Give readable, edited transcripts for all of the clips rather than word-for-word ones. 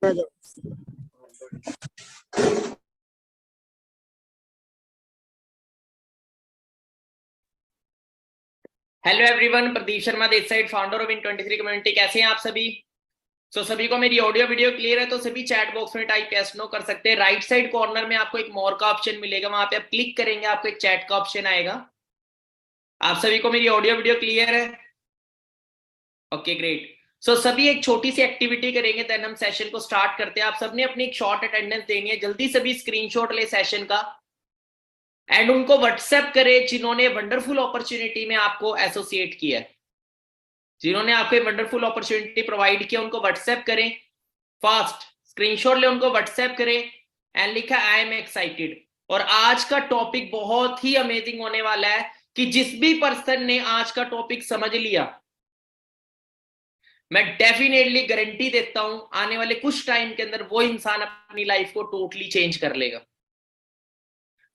Hello everyone, Pradeep Sharma this side, founder of इन23 community. कैसे हैं आप सभी? सभी को मेरी ऑडियो वीडियो क्लियर है? तो सभी चैट बॉक्स में टाइप यस नो कर सकते हैं। राइट साइड कॉर्नर में आपको एक मोर का ऑप्शन मिलेगा, वहां पे आप क्लिक करेंगे, आपको एक चैट का ऑप्शन आएगा। आप सभी को मेरी ऑडियो वीडियो क्लियर है? Okay, great. सभी एक छोटी सी एक्टिविटी करेंगे, देन हम सेशन को स्टार्ट करते हैं। आप सबने अपनी एक शॉर्ट अटेंडेंस देनी है। जल्दी सभी स्क्रीनशॉट ले सेशन का एंड उनको व्हाट्सएप करें जिन्होंने वंडरफुल अपॉर्चुनिटी में आपको एसोसिएट किया है, जिन्होंने आपको वंडरफुल अपॉर्चुनिटी प्रोवाइड किया, उनको व्हाट्सएप करें। फास्ट स्क्रीनशॉट ले, उनको व्हाट्सएप करें एंड लिखा आई एम एक्साइटेड। और आज का टॉपिक बहुत ही अमेजिंग होने वाला है कि जिस भी पर्सन ने आज का टॉपिक समझ लिया, मैं डेफिनेटली गारंटी देता हूं आने वाले कुछ टाइम के अंदर वो इंसान अपनी लाइफ को टोटली चेंज कर लेगा।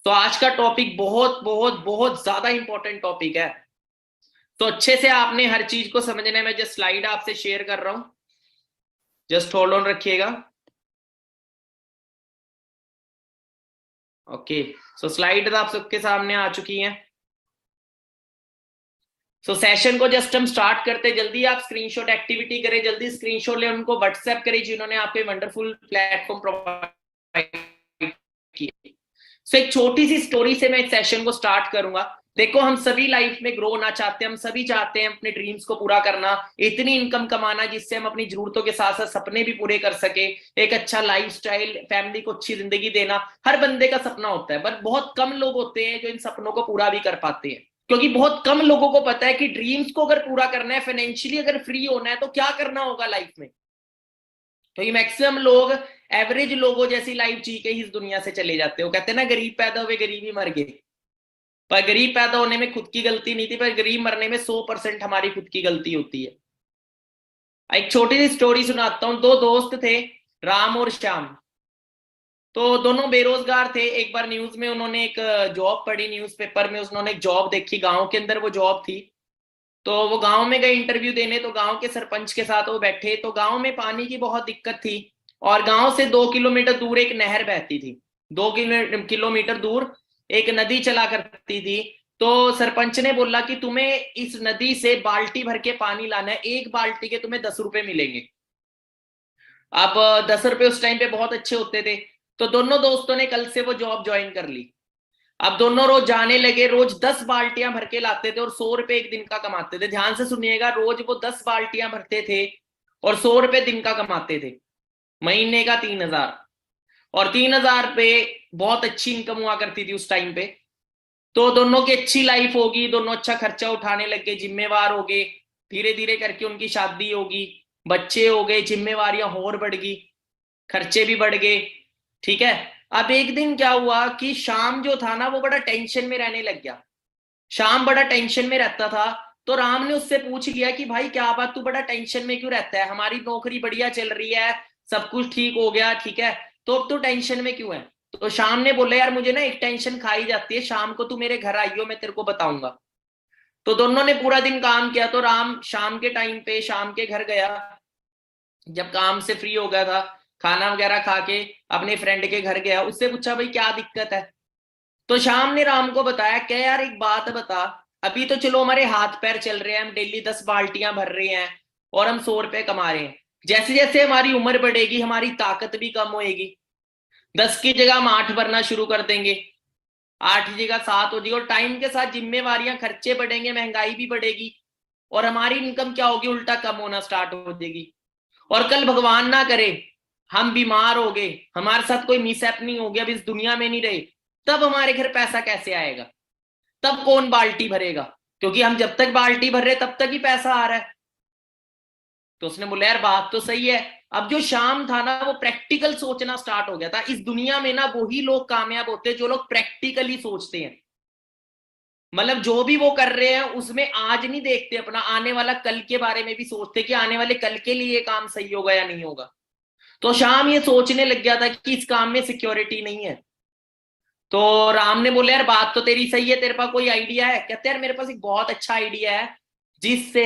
तो आज का टॉपिक बहुत बहुत बहुत ज्यादा इंपॉर्टेंट टॉपिक है। तो अच्छे से आपने हर चीज को समझना है। मैं जस्ट स्लाइड आपसे शेयर कर रहा हूं, जस्ट होल्ड ऑन रखिएगा। ओके, स्लाइड आप सबके सामने आ चुकी हैं। सेशन को जस्ट हम स्टार्ट करते। जल्दी आप स्क्रीनशॉट एक्टिविटी करें, जल्दी स्क्रीनशॉट ले, उनको व्हाट्सएप करें जिन्होंने आपको वंडरफुल प्लेटफॉर्म प्रोवाइड किया। एक छोटी सी स्टोरी से मैं इस सेशन को स्टार्ट करूंगा। देखो, हम सभी लाइफ में ग्रो होना चाहते हैं, हम सभी चाहते हैं अपने ड्रीम्स को पूरा करना, इतनी इनकम कमाना जिससे हम अपनी जरूरतों के साथ साथ सपने भी पूरे कर सके, एक अच्छा लाइफस्टाइल, फैमिली को अच्छी जिंदगी देना। हर बंदे का सपना होता है, बट बहुत कम लोग होते हैं जो इन सपनों को पूरा भी कर पाते हैं, क्योंकि बहुत कम लोगों को पता है कि ड्रीम्स को अगर पूरा करना है, फाइनेंशियली अगर फ्री होना है, तो क्या करना होगा लाइफ में। क्योंकि मैक्सिमम लोग एवरेज लोगों जैसी लाइफ जी के ही इस दुनिया से चले जाते हैं। वो कहते हैं ना, गरीब पैदा हुए गरीब ही मर गए। पर गरीब पैदा होने में खुद की गलती नहीं थी, पर गरीब मरने में 100% हमारी खुद की गलती होती है। एक छोटी सी स्टोरी सुनाता हूं। दो दोस्त थे, राम और श्याम। तो दोनों बेरोजगार थे। एक बार न्यूज में उन्होंने एक जॉब पढ़ी, न्यूज़पेपर में उन्होंने एक जॉब देखी, गांव के अंदर वो जॉब थी। तो वो गांव में गए इंटरव्यू देने। तो गांव के सरपंच के साथ वो बैठे। तो गांव में पानी की बहुत दिक्कत थी और गांव से 2 किलोमीटर दूर एक नहर बहती थी। 2 किलोमीटर दूर एक नदी चला करती थी। तो सरपंच ने बोला कि तुम्हें इस नदी से बाल्टी भर के पानी लाना है, एक बाल्टी के तुम्हें 10 रुपए मिलेंगे। अब 10 रुपए उस टाइम पे बहुत अच्छे होते थे। तो दोनों दोस्तों ने कल से वो जॉब ज्वाइन कर ली। अब दोनों रोज जाने लगे, रोज 10 बाल्टियां भर के लाते थे और 100 रुपए एक दिन का कमाते थे। ध्यान से सुनिएगा, रोज वो 10 बाल्टियां भरते थे और 100 रुपए दिन का कमाते थे। महीने का 3,000। और 3,000 पे बहुत अच्छी इनकम हुआ करती थी उस टाइम पे। तो दोनों की अच्छी लाइफ होगी, दोनों अच्छा खर्चा उठाने लग गए, जिम्मेवार हो गए। धीरे धीरे करके उनकी शादी होगी, बच्चे हो गए, जिम्मेवारियां और बढ़ गई, खर्चे भी बढ़ गए। ठीक है। अब एक दिन क्या हुआ कि शाम जो था ना, वो बड़ा टेंशन में रहने लग गया। शाम बड़ा टेंशन में रहता था। तो राम ने उससे पूछ लिया कि भाई क्या बात, तू बड़ा टेंशन में क्यों रहता है? हमारी नौकरी बढ़िया चल रही है, सब कुछ ठीक हो गया, ठीक है, तो अब तू टेंशन में क्यों है? तो शाम ने बोला, यार मुझे ना एक टेंशन खाई जाती है, शाम को तू मेरे घर आइयो, मैं तेरे को बताऊंगा। तो दोनों ने पूरा दिन काम किया। तो राम शाम के टाइम पे शाम के घर गया, जब काम से फ्री हो गया था, खाना वगैरह खा के अपने फ्रेंड के घर गया। उससे पूछा, भाई क्या दिक्कत है? तो शाम ने राम को बताया, क्या यार एक बात बता, अभी तो चलो हमारे हाथ पैर चल रहे हैं, हम डेली 10 बाल्टियां भर रहे हैं और हम 100 रुपए कमा रहे हैं। जैसे जैसे हमारी उम्र बढ़ेगी, हमारी ताकत भी कम होएगी। 10 की जगह हम 8 भरना शुरू कर देंगे, 8 की जगह 7 हो जाएगी। और टाइम के साथ जिम्मेवारियां, खर्चे बढ़ेंगे, महंगाई भी बढ़ेगी और हमारी इनकम क्या होगी, उल्टा कम होना स्टार्ट हो जाएगी। और कल भगवान ना करे हम बीमार हो गए, हमारे साथ कोई मिसहैपनिंग हो गया, अब इस दुनिया में नहीं रहे, तब हमारे घर पैसा कैसे आएगा? तब कौन बाल्टी भरेगा? क्योंकि हम जब तक बाल्टी भर रहे तब तक ही पैसा आ रहा है। तो उसने बोला, यार बात तो सही है। अब जो शाम था ना, वो प्रैक्टिकल सोचना स्टार्ट हो गया था। इस दुनिया में ना वही लोग कामयाब होते हैं जो लोग प्रैक्टिकली सोचते हैं। मतलब जो भी वो कर रहे हैं उसमें आज नहीं देखते अपना, आने वाला कल के बारे में भी सोचते कि आने वाले कल के लिए ये काम सही होगा या नहीं होगा। तो शाम ये सोचने लग गया था कि इस काम में सिक्योरिटी नहीं है। तो राम ने बोला, यार बात तो तेरी सही है, तेरे पास कोई आइडिया है? कहते हैं, यार मेरे पास एक बहुत अच्छा आइडिया है जिससे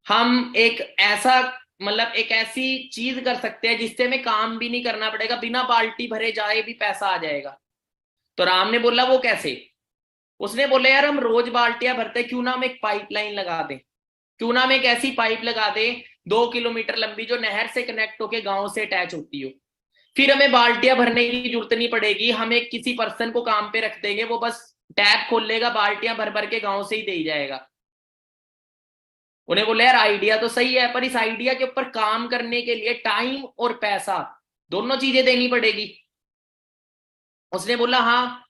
हम एक ऐसा मतलब एक ऐसी चीज कर सकते हैं जिससे हमें काम भी नहीं करना पड़ेगा, बिना बाल्टी भरे जाए भी पैसा आ जाएगा। तो राम ने बोला वो कैसे? उसने बोला यार हम रोज बाल्टियां भरते, क्यों ना हम एक पाइपलाइन लगा दें, क्यों ना हम एक ऐसी पाइप लगा दें 2 किलोमीटर लंबी जो नहर से कनेक्ट होके गांव से अटैच होती हो। फिर हमें बाल्टियां भरने की जरूरत नहीं पड़ेगी, हम एक किसी पर्सन को काम पे रख देंगे, वो बस टैप खोल लेगा, बाल्टियां भर भर के गांव से ही दे जाएगा। उन्हें बोले यार आइडिया तो सही है, पर इस आइडिया के ऊपर काम करने के लिए टाइम और पैसा दोनों चीजें देनी पड़ेगी। उसने बोला हाँ।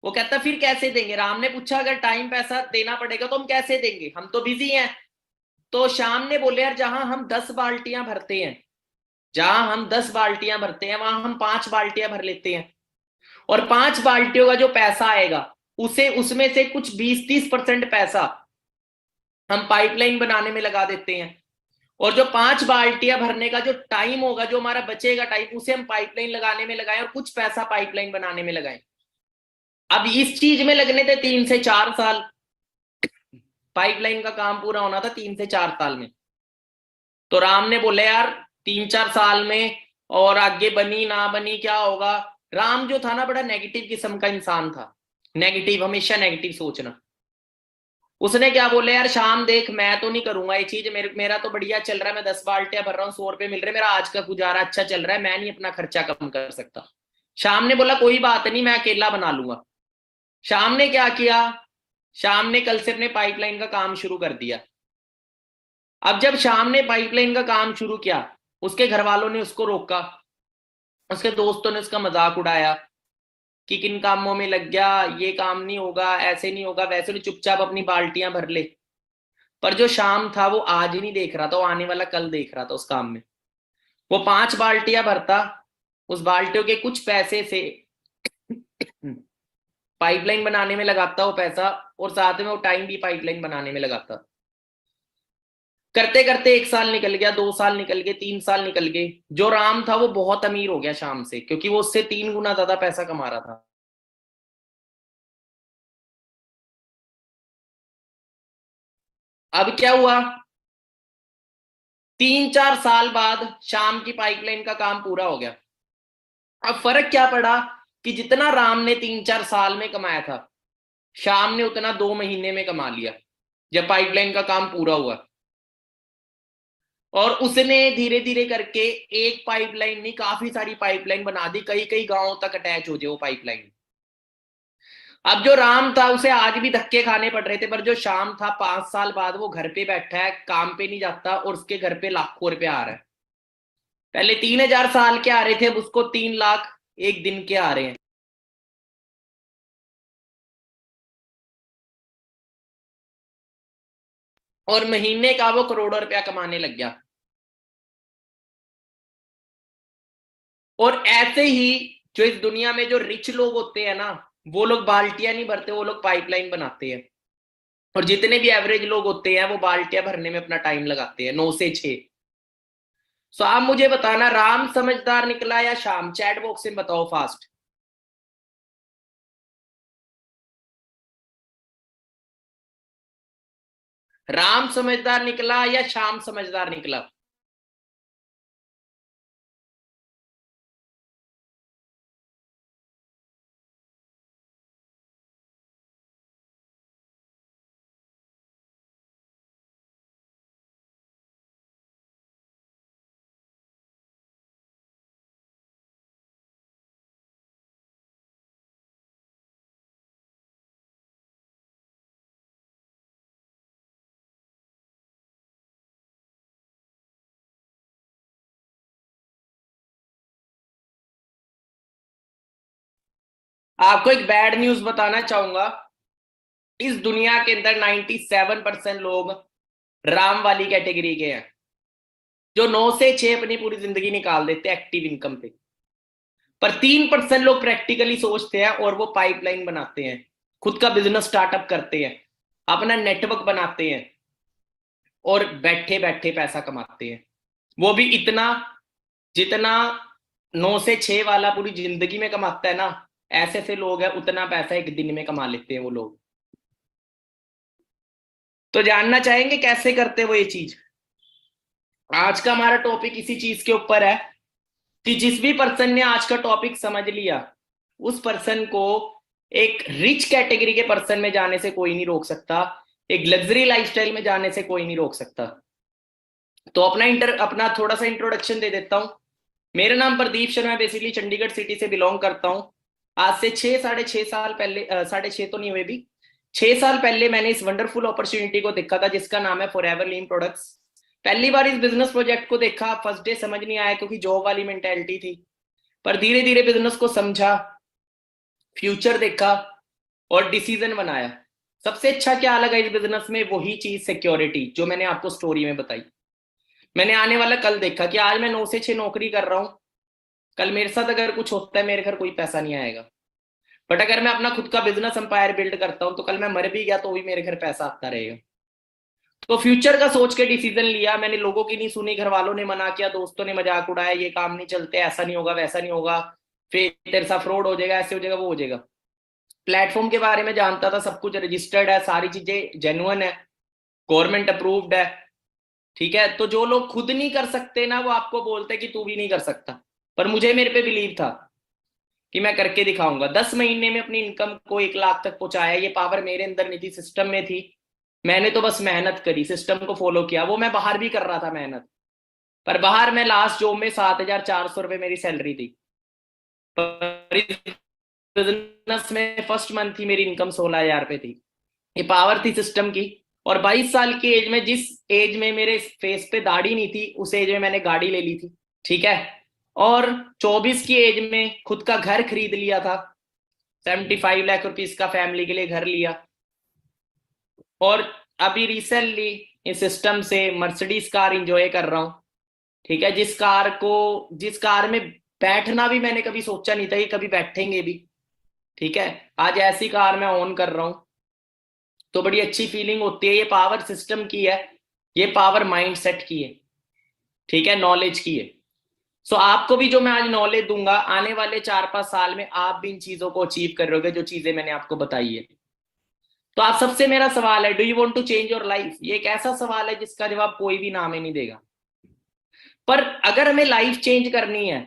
वो कहता फिर कैसे देंगे? राम ने पूछा अगर टाइम पैसा देना पड़ेगा तो हम कैसे देंगे, हम तो बिजी हैं। तो श्याम ने बोले यार जहां हम 10 बाल्टियां भरते हैं, जहां हम 10 बाल्टियां भरते हैं वहां हम 5 बाल्टियां भर लेते हैं, और 5 बाल्टियों का जो पैसा आएगा उसे उसमें से कुछ 20-30% पैसा हम पाइपलाइन बनाने में लगा देते हैं, और जो 5 बाल्टियां भरने का जो टाइम होगा, जो हमारा बचेगा टाइम, उसे हम पाइपलाइन लगाने में लगाएं और कुछ पैसा पाइपलाइन बनाने में लगाएं। अब इस चीज में लगने थे 3 से 4 साल, पाइपलाइन का काम पूरा होना था 3 से 4 साल में। तो राम ने बोले यार 3-4 साल में और आगे बनी ना बनी क्या होगा। राम जो था ना बड़ा नेगेटिव किस्म का इंसान था, नेगेटिव, हमेशा नेगेटिव सोचना। उसने क्या बोले यार शाम देख मैं तो नहीं करूंगा ये चीज, मेरा तो बढ़िया चल रहा है, मैं 10 बाल्टियां भर रहा हूँ, 100 रुपए मिल रहे, मेरा आज का गुजारा अच्छा चल रहा है, मैं नहीं अपना खर्चा कम कर सकता। शाम ने बोला कोई बात नहीं, मैं अकेला बना लूंगा। शाम ने क्या किया, शाम ने कल से अपने पाइपलाइन का काम शुरू कर दिया। अब जब शाम ने पाइपलाइन का काम शुरू किया, उसके घर वालों ने उसको रोका, उसके दोस्तों ने उसका मजाक उड़ाया कि किन कामों में लग गया, ये काम नहीं होगा, ऐसे नहीं होगा, वैसे नहीं, चुपचाप अपनी बाल्टियां भर ले। पर जो शाम था वो आज ही नहीं देख रहा था, वो आने वाला कल देख रहा था उस काम में। वो 5 बाल्टियां भरता, उस बाल्टियों के कुछ पैसे से पाइपलाइन बनाने में लगाता वो पैसा, और साथ में वो टाइम भी पाइपलाइन बनाने में लगाता। करते करते 1 साल निकल गया, 2 साल निकल गए, 3 साल निकल गए। जो राम था वो बहुत अमीर हो गया शाम से, क्योंकि वो उससे 3 गुना ज्यादा पैसा कमा रहा था। अब क्या हुआ, 3-4 साल बाद शाम की पाइपलाइन का काम पूरा हो गया। अब फर्क क्या पड़ा कि जितना राम ने 3-4 साल में कमाया था, शाम ने उतना 2 महीने में कमा लिया जब पाइपलाइन का काम पूरा हुआ। और उसने धीरे धीरे करके एक पाइपलाइन नहीं, काफी सारी पाइपलाइन बना दी, कई कई गांवों तक अटैच हो जाए वो पाइपलाइन। अब जो राम था उसे आज भी धक्के खाने पड़ रहे थे, पर जो शाम था 5 साल बाद वो घर पे बैठा है, काम पे नहीं जाता, और उसके घर पे लाखों रुपया आ रहा है। पहले 3,000 साल के आ रहे थे, अब उसको 3 लाख एक दिन के आ रहे हैं। और महीने का वो करोड़ों रुपया कमाने लग गया। और ऐसे ही जो इस दुनिया में जो रिच लोग होते हैं ना, वो लोग बाल्टियां नहीं भरते, वो लोग पाइपलाइन बनाते हैं। और जितने भी एवरेज लोग होते हैं वो बाल्टियां भरने में अपना टाइम लगाते हैं 9 से 6। सो आप मुझे बताना राम समझदार निकला या शाम, चैट बॉक्स में बताओ फास्ट। राम समझदार निकला या शाम समझदार निकला? आपको एक बैड न्यूज बताना चाहूंगा, इस दुनिया के अंदर 97% लोग राम वाली कैटेगरी के हैं, जो 9 से 6 अपनी पूरी जिंदगी निकाल देते हैं एक्टिव इनकम पे। पर 3% लोग प्रैक्टिकली सोचते हैं और वो पाइपलाइन बनाते हैं, खुद का बिजनेस स्टार्टअप करते हैं, अपना नेटवर्क बनाते हैं, और बैठे बैठे पैसा कमाते हैं। वो भी इतना जितना 9 से 6 वाला पूरी जिंदगी में कमाता है ना, ऐसे ऐसे लोग हैं उतना पैसा एक दिन में कमा लेते हैं वो लोग। तो जानना चाहेंगे कैसे करते हैं वो ये चीज? आज का हमारा टॉपिक इसी चीज के ऊपर है कि जिस भी पर्सन ने आज का टॉपिक समझ लिया उस पर्सन को एक रिच कैटेगरी के पर्सन में जाने से कोई नहीं रोक सकता, एक लग्जरी लाइफस्टाइल में जाने से कोई नहीं रोक सकता। तो अपना थोड़ा सा इंट्रोडक्शन दे देता हूं। मेरा नाम प्रदीप शर्मा, बेसिकली चंडीगढ़ सिटी से बिलोंग करता हूं। आज से 6 साढ़े 6 साल पहले, 6.5 तो नहीं हुए भी, 6 साल पहले मैंने इस वंडरफुल अपॉर्चुनिटी को देखा था जिसका नाम है फॉरएवर लीन प्रोडक्ट्स। पहली बार इस बिजनेस प्रोजेक्ट को देखा, फर्स्ट डे समझ नहीं आया क्योंकि जॉब वाली मेंटेलिटी थी, पर धीरे धीरे बिजनेस को समझा, फ्यूचर देखा और डिसीजन बनाया। सबसे अच्छा क्या लगा इस बिजनेस में, वही चीज सिक्योरिटी जो मैंने आपको स्टोरी में बताई। मैंने आने वाला कल देखा कि आज मैं 9 से 6 नौकरी कर रहा हूं, कल मेरे साथ अगर कुछ होता है मेरे घर कोई पैसा नहीं आएगा। बट अगर मैं अपना खुद का बिजनेस एम्पायर बिल्ड करता हूं तो कल मैं मर भी गया तो भी मेरे घर पैसा आता रहेगा। तो फ्यूचर का सोच के डिसीजन लिया मैंने, लोगों की नहीं सुनी, घर वालों ने मना किया, दोस्तों ने मजाक उड़ाया, ये काम नहीं चलते, ऐसा नहीं होगा, वैसा नहीं होगा, फिर तेरे साथ फ्रॉड हो जाएगा, ऐसे हो जाएगा, वो हो जाएगा। प्लेटफॉर्म के बारे में जानता था, सब कुछ रजिस्टर्ड है, सारी चीजें जेन्युइन है, गवर्नमेंट अप्रूव्ड है, ठीक है। तो जो लोग खुद नहीं कर सकते ना वो आपको बोलते कि तू भी नहीं कर सकता, पर मुझे मेरे पे बिलीव था कि मैं करके दिखाऊंगा। 10 महीने में अपनी इनकम को 1 लाख तक पहुंचाया। ये पावर मेरे अंदर नहीं थी, सिस्टम में थी। मैंने तो बस मेहनत करी, सिस्टम को फॉलो किया। वो मैं बाहर भी कर रहा था मेहनत, पर बाहर मैं लास्ट जॉब में 7,400 रुपये मेरी सैलरी थी, पर इस बिजनेस में फर्स्ट मंथ ही मेरी इनकम 16,000 रुपये थी। ये पावर थी सिस्टम की। और 22 साल की एज में, जिस एज में मेरे फेस पे दाढ़ी नहीं थी, उस एज में मैंने गाड़ी ले ली थी, ठीक है। और 24 की एज में खुद का घर खरीद लिया था, 75 लाख रुपीस का फैमिली के लिए घर लिया। और अभी रिसेंटली इस सिस्टम से मर्सिडीज कार इंजॉय कर रहा हूं, ठीक है। जिस कार में बैठना भी मैंने कभी सोचा नहीं था कि कभी बैठेंगे भी, ठीक है। आज ऐसी कार मैं ओन कर रहा हूं, तो बड़ी अच्छी फीलिंग होती है। ये पावर सिस्टम की है, ये पावर माइंडसेट की है, ठीक है, नॉलेज की है। सो आपको भी जो मैं आज नॉलेज दूंगा, आने वाले 4-5 साल में आप भी इन चीजों को अचीव करोगे जो चीजें मैंने आपको बताई है। तो आप सबसे मेरा सवाल है, do you want to change your life? ये एक ऐसा सवाल है जिसका जवाब कोई भी नाम ही नहीं देगा। पर अगर हमें लाइफ चेंज करनी है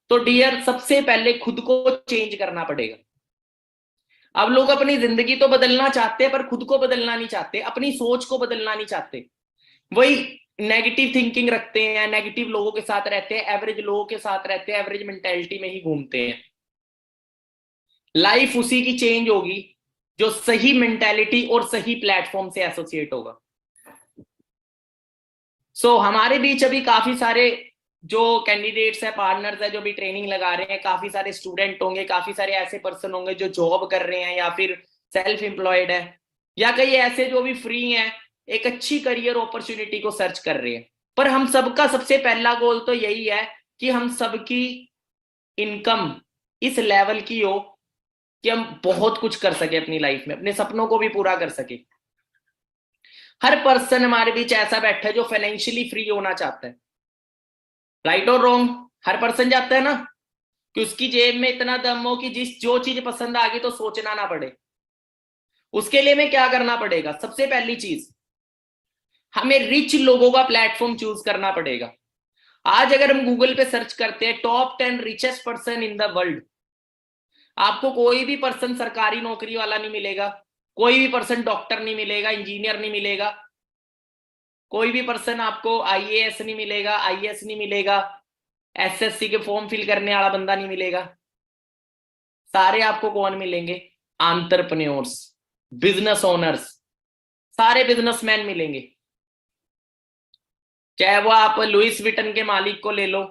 तो डियर सबसे पहले खुद को चेंज करना पड़ेगा। अब लोग अपनी जिंदगी तो बदलना चाहते हैं पर खुद को बदलना नहीं चाहते, अपनी सोच को बदलना नहीं चाहते। वही नेगेटिव थिंकिंग रखते हैं, नेगेटिव लोगों के साथ रहते हैं, एवरेज लोगों के साथ रहते हैं, एवरेज मेंटेलिटी में ही घूमते हैं। लाइफ उसी की चेंज होगी जो सही मेंटेलिटी और सही प्लेटफॉर्म से एसोसिएट होगा। सो हमारे बीच अभी काफी सारे जो कैंडिडेट्स है, पार्टनर्स है, जो भी ट्रेनिंग लगा रहे हैं, काफी सारे स्टूडेंट होंगे, काफी सारे ऐसे पर्सन होंगे जो जॉब कर रहे हैं या फिर सेल्फ एम्प्लॉयड है, या कई ऐसे जो भी फ्री हैं, एक अच्छी करियर अपॉर्चुनिटी को सर्च कर रहे हैं। पर हम सबका सबसे पहला गोल तो यही है कि हम सबकी इनकम इस लेवल की हो कि हम बहुत कुछ कर सके अपनी लाइफ में, अपने सपनों को भी पूरा कर सके। हर पर्सन हमारे बीच ऐसा बैठा है जो फाइनेंशियली फ्री होना चाहता है, राइट और रॉन्ग? हर पर्सन चाहता है ना कि उसकी जेब में इतना दम हो कि जो चीज पसंद आ गई तो सोचना ना पड़े। उसके लिए हमें क्या करना पड़ेगा? सबसे पहली चीज, हमें रिच लोगों का प्लेटफॉर्म चूज करना पड़ेगा। आज अगर हम गूगल पे सर्च करते हैं top 10 richest person in the world, आपको कोई भी पर्सन सरकारी नौकरी वाला नहीं मिलेगा, कोई भी पर्सन डॉक्टर नहीं मिलेगा, इंजीनियर नहीं मिलेगा, कोई भी पर्सन आपको आईएएस नहीं मिलेगा, आईएएस नहीं मिलेगा, एसएससी के फॉर्म फिल करने वाला बंदा नहीं मिलेगा। सारे आपको कौन मिलेंगे? एंटरप्रेन्योर्स, बिजनेस ओनर्स, सारे बिजनेसमैन मिलेंगे। चाहे वो आप लुइस विटन के मालिक को ले लो,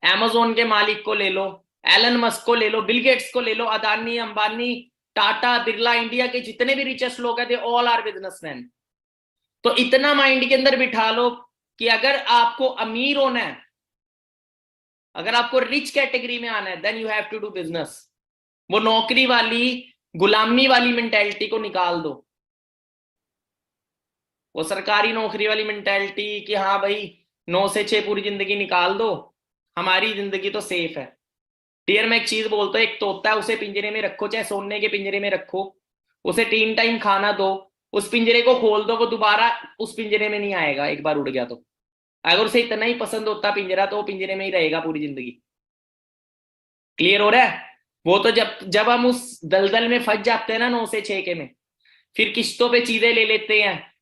अमेज़न के मालिक को ले लो, एलन मस्क को ले लो, बिल गेट्स को ले लो, अदानी, अंबानी, टाटा, बिरला, इंडिया के जितने भी रिचेस्ट लोग हैं, दे ऑल आर बिजनेसमैन। तो इतना माइंड के अंदर बिठा लो कि अगर आपको अमीर होना है, अगर आपको रिच कैटेगरी में आना है, then you have to do business. वो नौकरी वाली, गुलामी वाली मेंटेलिटी को निकाल दो, वो सरकारी नौकरी वाली मेंटेलिटी कि हाँ भाई 9 से 6 पूरी जिंदगी निकाल दो, हमारी जिंदगी तो सेफ है। डियर मैं एक चीज बोलता हूँ, एक तोता है, उसे पिंजरे में रखो, चाहे सोने के पिंजरे में रखो, उसे 3 टाइम खाना दो, उस पिंजरे को खोल दो, वो दोबारा उस पिंजरे में नहीं आएगा एक बार उड़ गया तो। अगर उसे इतना ही पसंद होता पिंजरा तो वो पिंजरे में ही रहेगा पूरी जिंदगी। क्लियर हो रहा है? वो तो जब जब हम उस दलदल में फंस जाते हैं ना 9 से 6 के में, फिर किश्तों पे चीजें ले लेते हैं,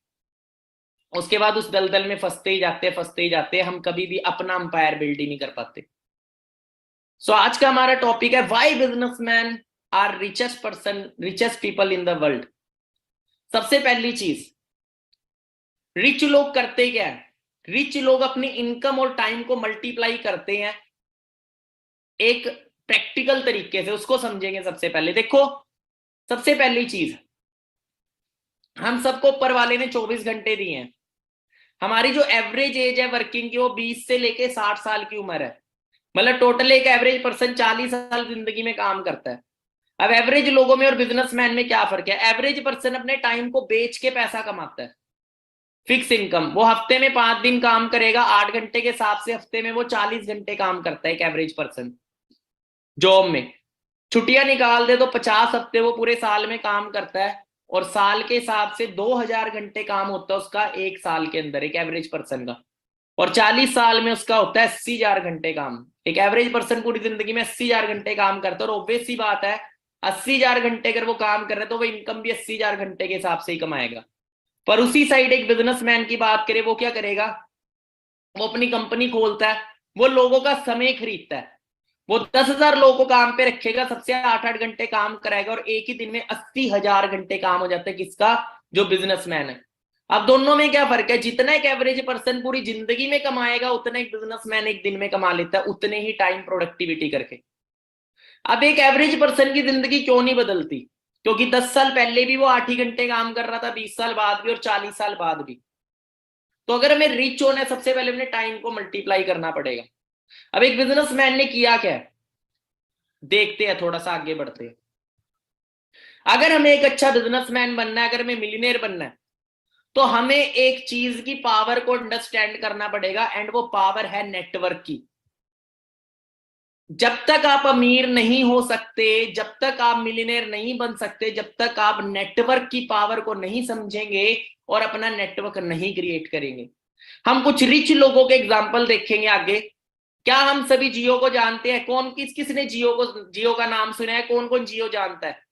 उसके बाद उस दलदल में फंसते ही जाते हैं, हम कभी भी अपना अंपायर बिल्ड ही नहीं कर पाते। सो आज का हमारा टॉपिक है why businessman are richest people in the world. सबसे पहली चीज, रिच लोग करते क्या है? रिच लोग अपनी इनकम और टाइम को मल्टीप्लाई करते हैं एक प्रैक्टिकल तरीके से, उसको समझेंगे। सबसे पहले देखो, सबसे पहली चीज, हम सबको ऊपर वाले ने 24 घंटे दिए हैं। हमारी जो एवरेज एज है वर्किंग की वो 20 से लेके 60 साल की उम्र है। मतलब टोटल एक एवरेज पर्सन 40 साल जिंदगी में काम करता है। अब एवरेज लोगों में और बिजनेसमैन में क्या फर्क है? एवरेज पर्सन अपने टाइम को बेच के पैसा कमाता है, फिक्स इनकम। वो हफ्ते में 5 दिन काम करेगा 8 घंटे के हिसाब से, हफ्ते में वो 40 घंटे काम करता है एक एवरेज पर्सन जॉब में। छुट्टियां निकाल दे तो 50 हफ्ते वो पूरे साल में काम करता है, और साल के हिसाब से 2000 घंटे काम होता है उसका एक साल के अंदर एक एवरेज पर्सन का। और 40 साल में उसका होता है 80,000 घंटे काम। एक एवरेज पर्सन पूरी जिंदगी में 80,000 घंटे काम करता है, और ऑब्वियस सी बात है 80,000 घंटे अगर वो काम कर रहे हैं तो वो इनकम भी 80,000 घंटे के हिसाब से ही कमाएगा। पर उसी साइड एक बिजनेसमैन की बात करें, वो क्या करेगा? वो अपनी कंपनी खोलता है, वो लोगों का समय खरीदता है, वो 10,000 लोगों को काम पे रखेगा, सबसे 8-8 घंटे काम कराएगा, और एक ही दिन में 80,000 घंटे काम हो जाता है। किसका? जो बिजनेसमैन है। अब दोनों में क्या फर्क है? जितना एक एवरेज पर्सन पूरी जिंदगी में कमाएगा उतना एक बिजनेसमैन एक दिन में कमा लेता है, उतने ही टाइम प्रोडक्टिविटी करके। अब एक एवरेज पर्सन की जिंदगी क्यों नहीं बदलती? क्योंकि 10 साल पहले भी वो 8 ही घंटे काम कर रहा था, 20 साल बाद भी और 40 साल बाद भी। तो अगर हमें रिच होना है, सबसे पहले अपने टाइम को मल्टीप्लाई करना पड़ेगा। अब एक बिजनेसमैन ने किया क्या है, देखते हैं, थोड़ा सा आगे बढ़ते हैं। अगर हमें एक अच्छा बिजनेसमैन बनना है, अगर हमें मिलियनेयर बनना है, तो हमें एक चीज की पावर को अंडरस्टैंड करना पड़ेगा, एंड वो पावर है नेटवर्क की। जब तक आप अमीर नहीं हो सकते, जब तक आप मिलियनेयर नहीं बन सकते, जब तक आप नेटवर्क की पावर को नहीं समझेंगे और अपना नेटवर्क नहीं क्रिएट करेंगे। हम कुछ रिच लोगों के एग्जांपल देखेंगे आगे। क्या हम सभी जियो को जानते हैं? कौन किसने जियो का नाम सुना है? कौन कौन जियो जानता है?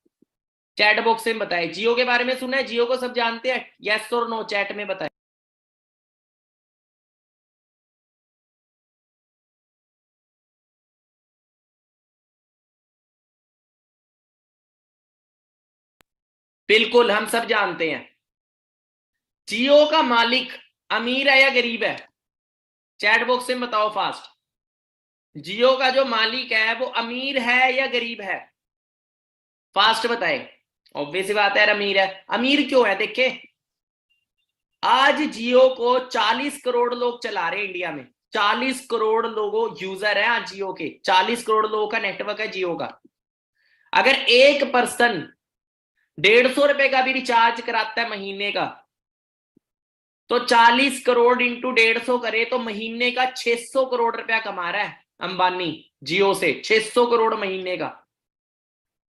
चैट बॉक्स में बताए। जियो के बारे में सुना है? जियो को सब जानते हैं? यस और नो चैट में बताए। बिल्कुल, हम सब जानते हैं। जियो का मालिक अमीर है या गरीब है? चैट बॉक्स में बताओ फास्ट। जियो का जो मालिक है वो अमीर है या गरीब है? फास्ट बताए। ऑब्वियस बात है, अमीर है। अमीर क्यों है? देखे, आज जियो को 40 करोड़ लोग चला रहे हैं इंडिया में। 40 करोड़ लोगों यूजर है आज जियो के। 40 करोड़ लोगों का नेटवर्क है जियो का। अगर एक पर्सन 150 रुपए का भी रिचार्ज कराता है महीने का, तो 40 करोड़ इंटू 150 करे तो महीने का 600 करोड़ रुपया कमा रहा है अंबानी जियो से। 600 करोड़ महीने का,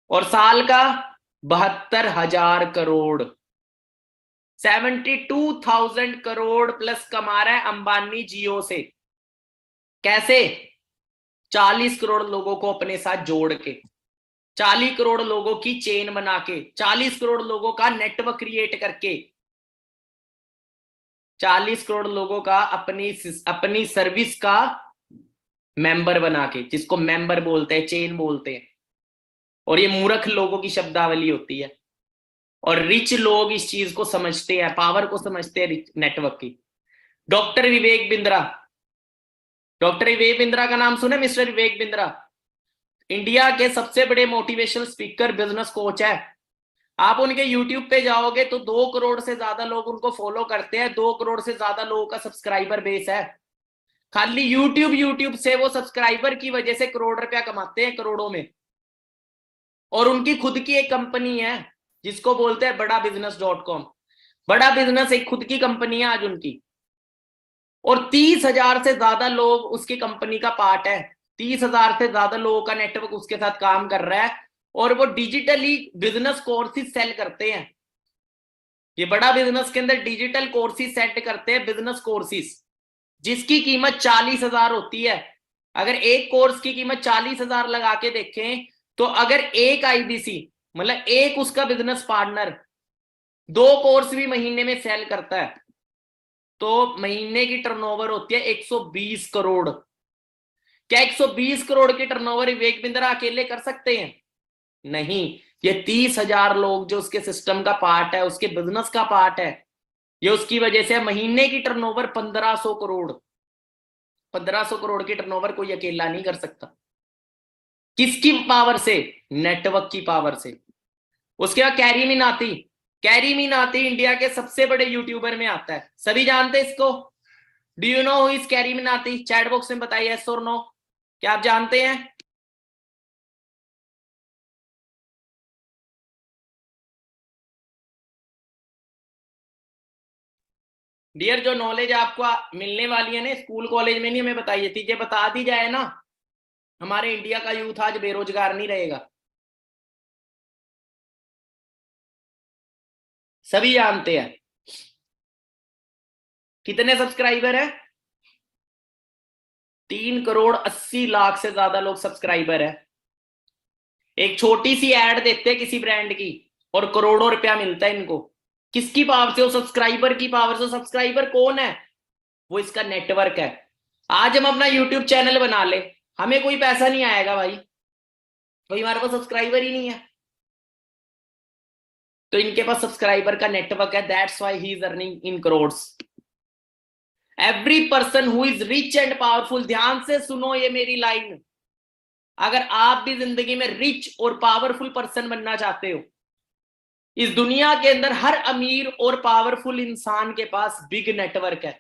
और साल का 72,000 करोड़। 72,000 करोड़ प्लस कमा रहा है अंबानी जियो से। कैसे? 40 करोड़ लोगों को अपने साथ जोड़ के, 40 करोड़ लोगों की चेन बना के, 40 करोड़ लोगों का नेटवर्क क्रिएट करके, 40 करोड़ लोगों का अपनी सर्विस का मेंबर बना के, जिसको मेंबर बोलते हैं, चेन बोलते हैं। और ये मूर्ख लोगों की शब्दावली होती है, और रिच लोग इस चीज को समझते हैं, पावर को समझते हैं नेटवर्क की। डॉक्टर विवेक बिंद्रा, डॉक्टर विवेक बिंद्रा का नाम सुने? मिस्टर विवेक बिंद्रा इंडिया के सबसे बड़े मोटिवेशनल स्पीकर, बिजनेस कोच है। आप उनके यूट्यूब पे जाओगे तो 2 करोड़ से ज्यादा लोग उनको फॉलो करते हैं। 2 करोड़ से ज्यादा लोगों का सब्सक्राइबर बेस है। खाली यूट्यूब से वो सब्सक्राइबर की वजह से करोड़ रुपया कमाते हैं, करोड़ों में। और उनकी खुद की एक कंपनी है जिसको बोलते हैं बड़ा बिजनेस .com। बड़ा बिजनेस एक खुद की कंपनी है आज उनकी, और 30,000 से ज्यादा लोग उसकी कंपनी का पार्ट है। 30,000 से ज्यादा लोगों का नेटवर्क उसके साथ काम कर रहा है, और वो डिजिटली बिजनेस कोर्सेज सेल करते हैं। ये बड़ा बिजनेस के अंदर डिजिटल कोर्सेज सेट करते हैं, बिजनेस कोर्सेज, जिसकी कीमत 40,000 होती है। अगर एक कोर्स की कीमत 40,000 लगा के देखें, तो अगर एक आईबीसी मतलब एक उसका बिजनेस पार्टनर 2 कोर्स भी महीने में सेल करता है, तो महीने की टर्नओवर होती है 120 करोड़। क्या 120 करोड़ की टर्नओवर विवेक बिंद्रा अकेले कर सकते हैं? नहीं, ये 30,000 लोग जो उसके सिस्टम का पार्ट है, उसके बिजनेस का पार्ट है, ये उसकी वजह से महीने की टर्नओवर 1500 करोड़। 1500 करोड़ की टर्नओवर कोई अकेला नहीं कर सकता। किसकी पावर से? नेटवर्क की पावर से। उसके बाद carry Minati. Carry Minati India के सबसे बड़े यूट्यूबर में आता है, सभी जानते हैं इसको। Do you know who is carry Minati? Chat box में बताइए यस और नो, क्या आप जानते हैं? डियर, जो नॉलेज आपको मिलने वाली है ना स्कूल कॉलेज में, नहीं हमें बताइए थी, ये बता दी जाए ना, हमारे इंडिया का यूथ आज बेरोजगार नहीं रहेगा। सभी जानते हैं। कितने सब्सक्राइबर है? 3,80,00,000 से ज्यादा लोग सब्सक्राइबर है। एक छोटी सी एड देते हैं किसी ब्रांड की और करोड़ों रुपया मिलता है इनको। किसकी पावर से? वो सब्सक्राइबर की पावर से। सब्सक्राइबर कौन है? वो इसका नेटवर्क है। आज हम अपना यूट्यूब चैनल बना ले, हमें कोई पैसा नहीं आएगा भाई, कोई हमारे पास सब्सक्राइबर ही नहीं है। तो इनके पास सब्सक्राइबर का नेटवर्क है, that's why he is earning in crores. Every person who is rich and powerful, ध्यान से सुनो ये मेरी लाइन, अगर आप भी जिंदगी में रिच और पावरफुल पर्सन बनना चाहते हो, इस दुनिया के अंदर हर अमीर और पावरफुल इंसान के पास बिग नेटवर्क है,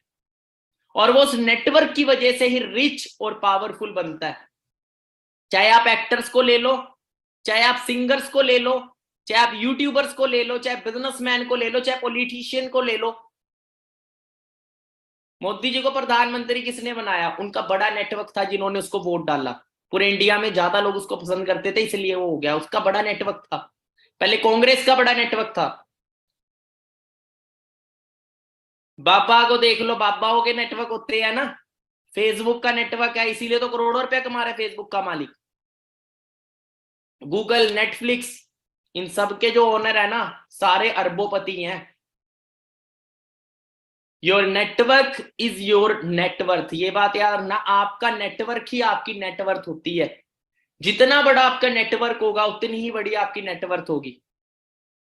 और वो उस नेटवर्क की वजह से ही रिच और पावरफुल बनता है। चाहे आप एक्टर्स को ले लो, चाहे आप सिंगर्स को ले लो, चाहे आप यूट्यूबर्स को ले लो, चाहे बिजनेसमैन को ले लो, चाहे पॉलिटिशियन को ले लो। मोदी जी को प्रधानमंत्री किसने बनाया? उनका बड़ा नेटवर्क था, जिन्होंने उसको वोट डाला। पूरे इंडिया में ज्यादा लोग उसको पसंद करते थे, इसलिए वो हो गया। उसका बड़ा नेटवर्क था। पहले कांग्रेस का बड़ा नेटवर्क था। बाबा को देख लो, बाबाओं के नेटवर्क होते हैं ना। फेसबुक का नेटवर्क है, इसीलिए तो करोड़ों रुपया कमा रहे फेसबुक का मालिक। गूगल, नेटफ्लिक्स, इन सब के जो ओनर है ना, सारे अरबोपति हैं। Your network is your net worth, ये बात यार ना, आपका नेटवर्क ही आपकी नेटवर्थ होती है। जितना बड़ा आपका नेटवर्क होगा, उतनी ही बड़ी आपकी नेटवर्थ होगी।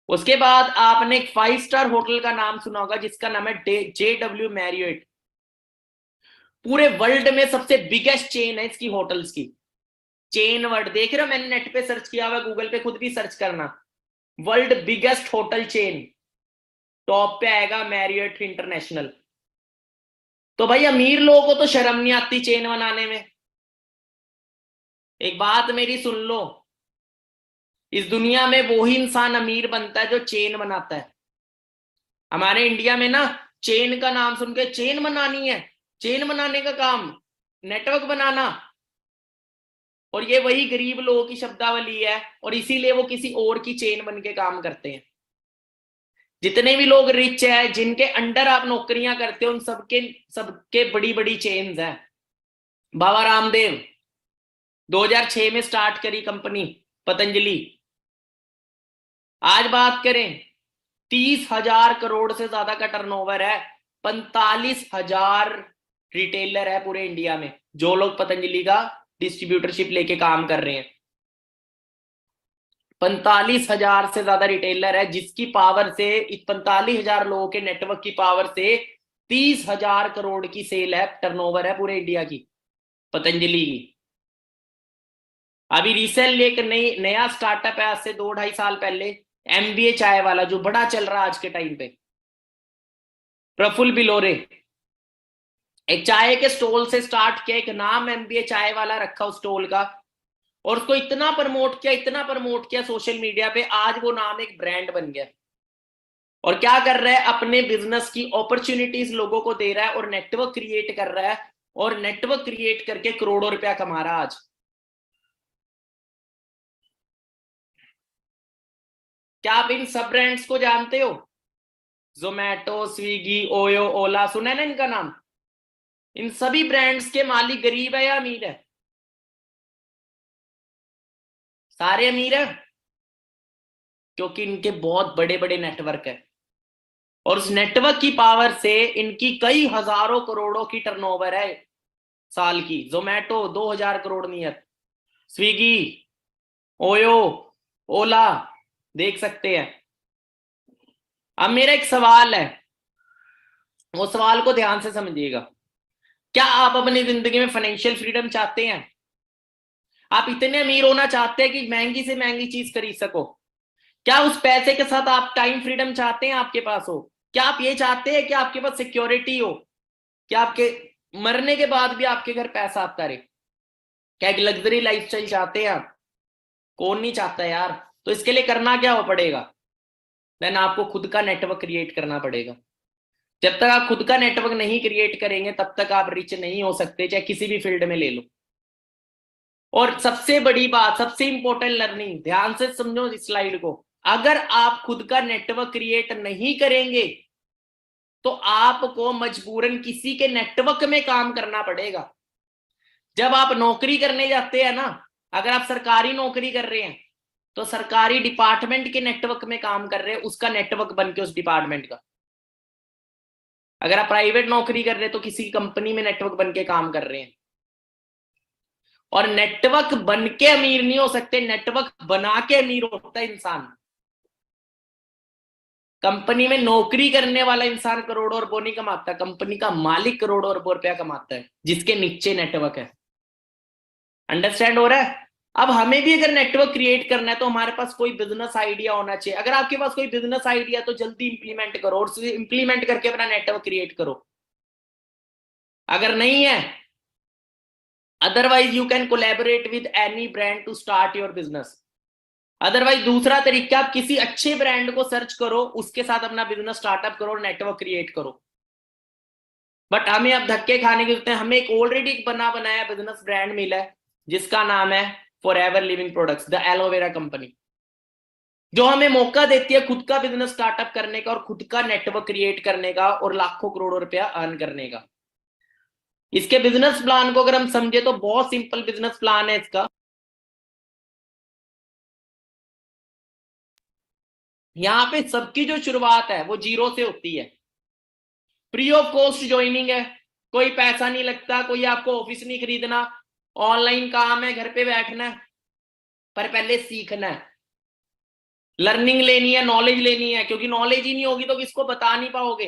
उसके बाद आपने एक 5 स्टार होटल का नाम सुना होगा, जिसका नाम है JW मैरियट। पूरे वर्ल्ड में सबसे बिगेस्ट चेन है इसकी, होटल्स की। चेन वर्ड देख रहे हो, मैंने नेट पे सर्च किया हुआ, गूगल पे खुद भी सर्च करना, world biggest hotel chain, top पे आएगा मैरियट इंटरनेशनल। तो भाई अमीर लोगों को तो शर्म नहीं आती चेन बनाने में। एक बात मेरी सुन लो, इस दुनिया में वो ही इंसान अमीर बनता है जो चेन बनाता है। हमारे इंडिया में ना, चेन का नाम सुन के चेन बनानी है, चेन बनाने का काम, नेटवर्क बनाना, और ये वही गरीब लोगों की शब्दावली है, और इसीलिए वो किसी और की चेन बन के काम करते हैं। जितने भी लोग रिच है, जिनके अंडर आप नौकरियां करते हो, उन सबके सबके बड़ी बड़ी चेन्स हैं। बाबा रामदेव 2006 में स्टार्ट करी कंपनी पतंजलि। आज बात करें, 30,000 करोड़ से ज्यादा का टर्नओवर है। 45,000 रिटेलर है पूरे इंडिया में, जो लोग पतंजलि का डिस्ट्रीब्यूटरशिप लेके काम कर रहे हैं। 45,000 से ज्यादा रिटेलर है, जिसकी पावर से, 45,000 लोगों के नेटवर्क की पावर से 30,000 करोड़ की सेल है, टर्नओवर है पूरे इंडिया की, पतंजलि की। अभी रिसेंटली एक नया स्टार्टअप है, आज से 2-2.5 साल पहले, MBA चाय वाला, जो बड़ा चल रहा है आज के टाइम पे, प्रफुल्ल बिलोरे। एक चाय के स्टॉल से स्टार्ट किया, एक नाम MBA चाय वाला रखा उस स्टॉल का, और उसको इतना प्रमोट किया, इतना प्रमोट किया सोशल मीडिया पे, आज वो नाम एक ब्रांड बन गया। और क्या कर रहा है? अपने बिजनेस की अपॉर्चुनिटीज लोगों को दे रहा है, और नेटवर्क क्रिएट कर रहा है, और नेटवर्क क्रिएट करके करोड़ों रुपया कमा रहा है आज। क्या आप इन सब ब्रांड्स को जानते हो? जोमैटो, स्विगी, ओयो, ओला, सुना है ना इनका नाम? इन सभी ब्रांड्स के मालिक गरीब है या अमीर है? सारे अमीर है, क्योंकि इनके बहुत बड़े बड़े नेटवर्क है और उस नेटवर्क की पावर से इनकी कई हजारों करोड़ों की टर्नओवर है साल की। Zomato 2000 crore near, Swiggy, OYO, Ola, देख सकते हैं। अब मेरा एक सवाल है, वो सवाल को ध्यान से समझिएगा। क्या आप अपनी जिंदगी में फाइनेंशियल फ्रीडम चाहते हैं? आप इतने अमीर होना चाहते हैं कि महंगी से महंगी चीज खरीद सको? क्या उस पैसे के साथ आप टाइम फ्रीडम चाहते हैं आपके पास हो? क्या आप ये चाहते हैं कि आपके पास सिक्योरिटी हो, कि आपके मरने के बाद भी आपके घर पैसा आता रहे? क्या एक लग्जरी लाइफस्टाइल चाहते हैं आप? कौन नहीं चाहता यार। तो इसके लिए करना क्या हो पड़ेगा? देन आपको खुद का नेटवर्क क्रिएट करना पड़ेगा। जब तक आप खुद का नेटवर्क नहीं क्रिएट करेंगे तब तक आप रिच नहीं हो सकते, चाहे किसी भी फील्ड में ले लो। और सबसे बड़ी बात, सबसे इंपॉर्टेंट लर्निंग, ध्यान से समझो इस स्लाइड को। अगर आप खुद का नेटवर्क क्रिएट नहीं करेंगे तो आपको मजबूरन किसी के नेटवर्क में काम करना पड़ेगा। जब आप नौकरी करने जाते हैं ना, अगर आप सरकारी नौकरी कर रहे हैं तो सरकारी डिपार्टमेंट के नेटवर्क में काम कर रहे हैं, उसका नेटवर्क बन के उस डिपार्टमेंट का। अगर आप प्राइवेट नौकरी कर रहे हैं तो किसी कंपनी में नेटवर्क बन के काम कर रहे हैं। और नेटवर्क बन के अमीर नहीं हो सकते, नेटवर्क बना के अमीर होता है इंसान। कंपनी में नौकरी करने वाला इंसान करोड़ों अरबों नहीं कमाता, कंपनी का मालिक करोड़ों अरबों रुपया कमाता है जिसके नीचे नेटवर्क है। अंडरस्टैंड हो रहा है? अब हमें भी अगर नेटवर्क क्रिएट करना है तो हमारे पास कोई बिजनेस आइडिया होना चाहिए। अगर आपके पास कोई बिजनेस आइडिया तो जल्दी इंप्लीमेंट करो और इंप्लीमेंट करके अपना नेटवर्क क्रिएट करो। अगर नहीं है, otherwise you can collaborate with any brand to start your business. Otherwise दूसरा तरीका, आप किसी अच्छे ब्रांड को सर्च करो, उसके साथ अपना बिजनेस स्टार्टअप करो और नेटवर्क क्रिएट करो। बट हमें अब धक्के खाने की जरूरत है। हमें एक ऑलरेडी एक बना बनाया बिजनेस ब्रांड मिला है जिसका नाम है forever living products, the aloe vera company, जो हमें मौका देती है खुद का बिजनेस स्टार्टअप करने का और खुद का नेटवर्क क्रिएट करने का और लाखों करोड़ों रुपया अर्न करने का। इसके बिजनेस प्लान को अगर हम समझे तो बहुत सिंपल बिजनेस प्लान है इसका। यहाँ पे सबकी जो शुरुआत है वो जीरो से होती है। फ्री ऑफ कॉस्ट ज्वाइनिंग है, कोई पैसा नहीं लगता, कोई आपको ऑफिस नहीं खरीदना, ऑनलाइन काम है, घर पे बैठना है। पर पहले सीखना है, लर्निंग लेनी है, नॉलेज लेनी है, क्योंकि नॉलेज ही नहीं होगी तो किसको बता नहीं पाओगे।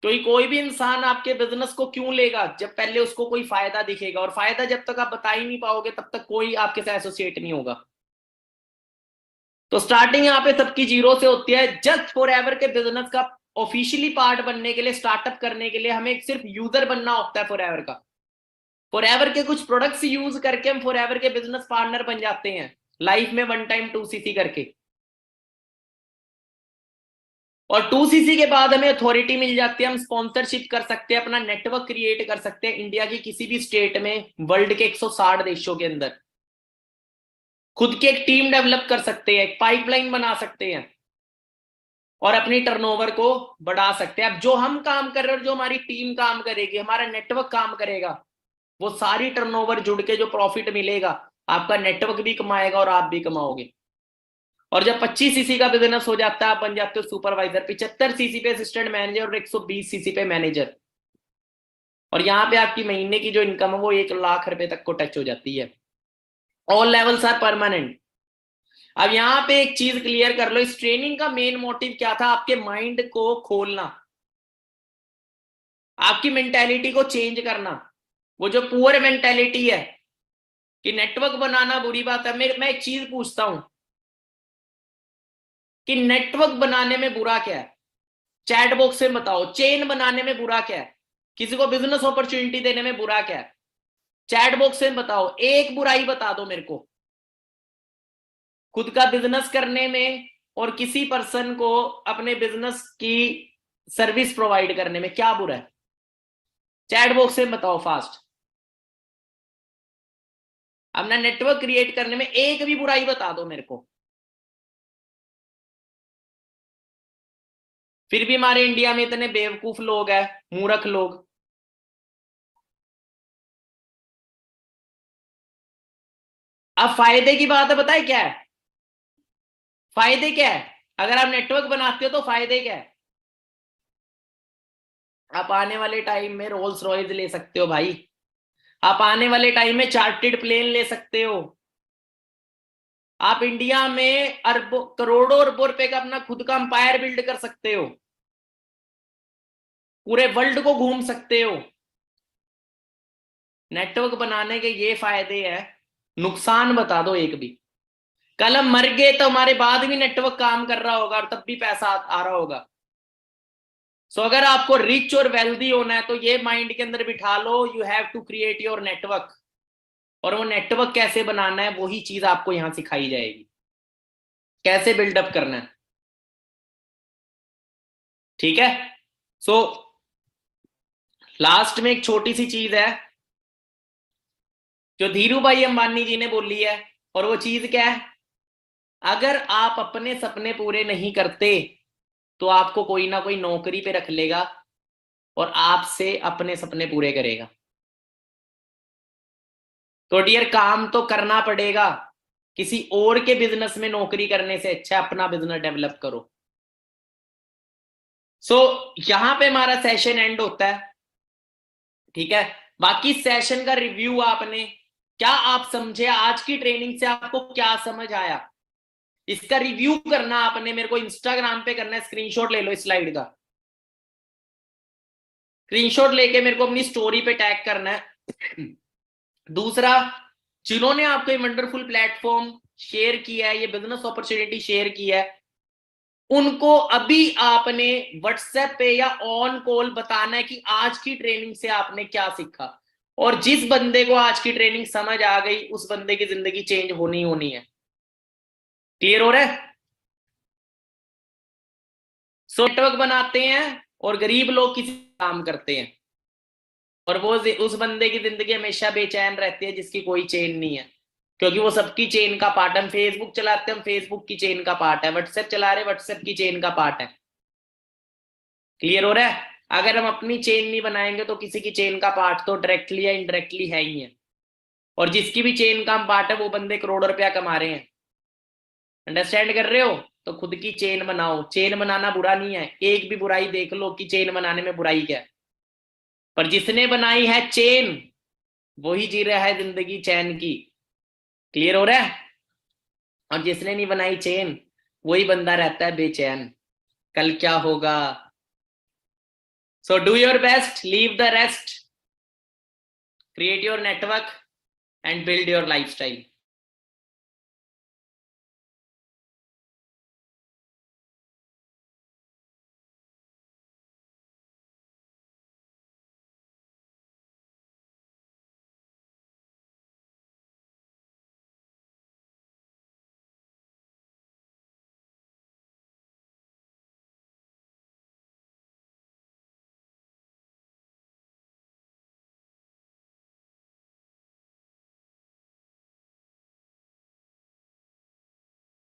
क्योंकि कोई भी इंसान आपके बिजनेस को क्यों लेगा जब पहले उसको कोई फायदा दिखेगा, और फायदा जब तक आप बता ही नहीं पाओगे तब तक कोई आपके साथ एसोसिएट नहीं होगा। तो स्टार्टिंग यहाँ पे सबकी जीरो से होती है। जस्ट फॉरएवर के बिजनेस का ऑफिशियली पार्ट बनने के लिए, स्टार्टअप करने के लिए हमें सिर्फ यूजर बनना होता है फॉरएवर का। फॉरएवर के कुछ प्रोडक्ट्स यूज करके हम फॉरएवर के बिजनेस पार्टनर बन जाते हैं, लाइफ में 1 टाइम 2cc करके। और 2cc के बाद हमें अथॉरिटी मिल जाती है, हम स्पॉन्सरशिप कर सकते हैं, अपना नेटवर्क क्रिएट कर सकते हैं इंडिया की किसी भी स्टेट में, वर्ल्ड के 160 देशों के अंदर। खुद की एक टीम डेवलप कर सकते हैं, एक पाइपलाइन बना सकते हैं और अपनी टर्नओवर को बढ़ा सकते हैं। अब जो हम काम कर रहे हैं और जो हमारी टीम काम करेगी, हमारा नेटवर्क काम करेगा, वो सारी टर्नओवर जुड़ के जो प्रॉफिट मिलेगा, आपका नेटवर्क भी कमाएगा और आप भी कमाओगे। और जब 25cc का बिजनेस हो जाता है, आप बन जाते हो सुपरवाइजर, 75cc पे असिस्टेंट मैनेजर और 120cc पे मैनेजर। और यहाँ पे आपकी महीने की जो इनकम है वो 1 लाख रुपए तक को टच हो जाती है। All levels are permanent. अब यहाँ पे एक चीज क्लियर कर लो, इस ट्रेनिंग का मेन मोटिव क्या था? आपके माइंड को खोलना, आपकी मेंटेलिटी को चेंज करना। वो जो पुअर मेंटेलिटी है कि नेटवर्क बनाना बुरी बात है, मैं एक चीज पूछता हूं कि नेटवर्क बनाने में बुरा क्या है? चैट बॉक्स में बताओ। चेन बनाने में बुरा क्या है? किसी को बिजनेस अपॉर्चुनिटी देने में बुरा क्या है? चैट बॉक्स में बताओ, एक बुराई बता दो मेरे को। खुद का बिजनेस करने में और किसी पर्सन को अपने बिजनेस की सर्विस प्रोवाइड करने में क्या बुरा है? चैट बॉक्स में बताओ फास्ट। अपना नेटवर्क क्रिएट करने में एक भी बुराई बता दो मेरे को। फिर भी हमारे इंडिया में इतने बेवकूफ लोग हैं, मूर्ख लोग। अब फायदे की बात है, पता है क्या है फायदे? क्या है? अगर आप नेटवर्क बनाते हो तो फायदे क्या है? आप आने वाले टाइम में रोल्स रॉयस ले सकते हो भाई। आप आने वाले टाइम में चार्टेड प्लेन ले सकते हो। आप इंडिया में अरबों करोड़ों अरबों रुपए का अपना खुद का अंपायर बिल्ड कर सकते हो। पूरे वर्ल्ड को घूम सकते हो। नेटवर्क बनाने के ये फायदे हैं। नुकसान बता दो एक भी। कल हम मर गए तो हमारे बाद भी नेटवर्क काम कर रहा होगा और तब भी पैसा आ रहा होगा। सो अगर आपको रिच और वेल्दी होना है तो ये माइंड के अंदर बिठा लो, you have to create your network. और वो नेटवर्क कैसे बनाना है वही चीज आपको यहां सिखाई जाएगी, कैसे बिल्डअप करना है। ठीक है। सो लास्ट में एक छोटी सी चीज है जो धीरू भाई अंबानी जी ने बोली है, और वो चीज क्या है? अगर आप अपने सपने पूरे नहीं करते तो आपको कोई ना कोई नौकरी पे रख लेगा और आपसे अपने सपने पूरे करेगा। तो डियर, काम तो करना पड़ेगा। किसी और के बिजनेस में नौकरी करने से अच्छा अपना बिजनेस डेवलप करो। सो यहां पे हमारा सेशन एंड होता है। ठीक है। बाकी सेशन का रिव्यू आपने क्या आप समझे, आज की ट्रेनिंग से आपको क्या समझ आया, इसका रिव्यू करना आपने मेरे को इंस्टाग्राम पे करना है। स्क्रीनशॉट ले लो इस स्लाइड का, स्क्रीनशॉट लेके मेरे को अपनी स्टोरी पे टैग करना है। दूसरा, जिन्होंने आपको ये वंडरफुल प्लेटफॉर्म शेयर किया है, ये बिजनेस अपॉर्चुनिटी शेयर की है, उनको अभी आपने व्हाट्सएप पे या ऑन कॉल बताना है कि आज की ट्रेनिंग से आपने क्या सीखा। और जिस बंदे को आज की ट्रेनिंग समझ आ गई उस बंदे की जिंदगी चेंज होनी होनी है। क्लियर हो रहा है? सो नेटवर्क बनाते हैं और गरीब लोग किसी काम करते हैं, और वो उस बंदे की जिंदगी हमेशा बेचैन रहती है जिसकी कोई चेन नहीं है, क्योंकि वो सबकी चेन का पार्ट है। हम फेसबुक चलाते हैं, हम फेसबुक की चेन का पार्ट है। व्हाट्सएप चला रहे, व्हाट्सएप की चेन का पार्ट है। क्लियर हो रहा है? अगर हम अपनी चेन नहीं बनाएंगे तो किसी की चेन का पार्ट तो डायरेक्टली या इनडायरेक्टली है ही है। और जिसकी भी चेन का पार्ट है वो बंदे करोड़ों रुपया कमा रहे हैं। अंडरस्टैंड कर रहे हो? तो खुद की चेन बनाओ। चेन बनाना बुरा नहीं है, एक भी बुराई देख लो कि चेन बनाने में बुराई क्या है, पर जिसने बनाई है चेन वही जी रहा है जिंदगी चैन की। क्लियर हो रहा है? और जिसने नहीं बनाई चेन वही बंदा रहता है बेचैन, कल क्या होगा। So do your best, leave the rest, create your network and build your lifestyle.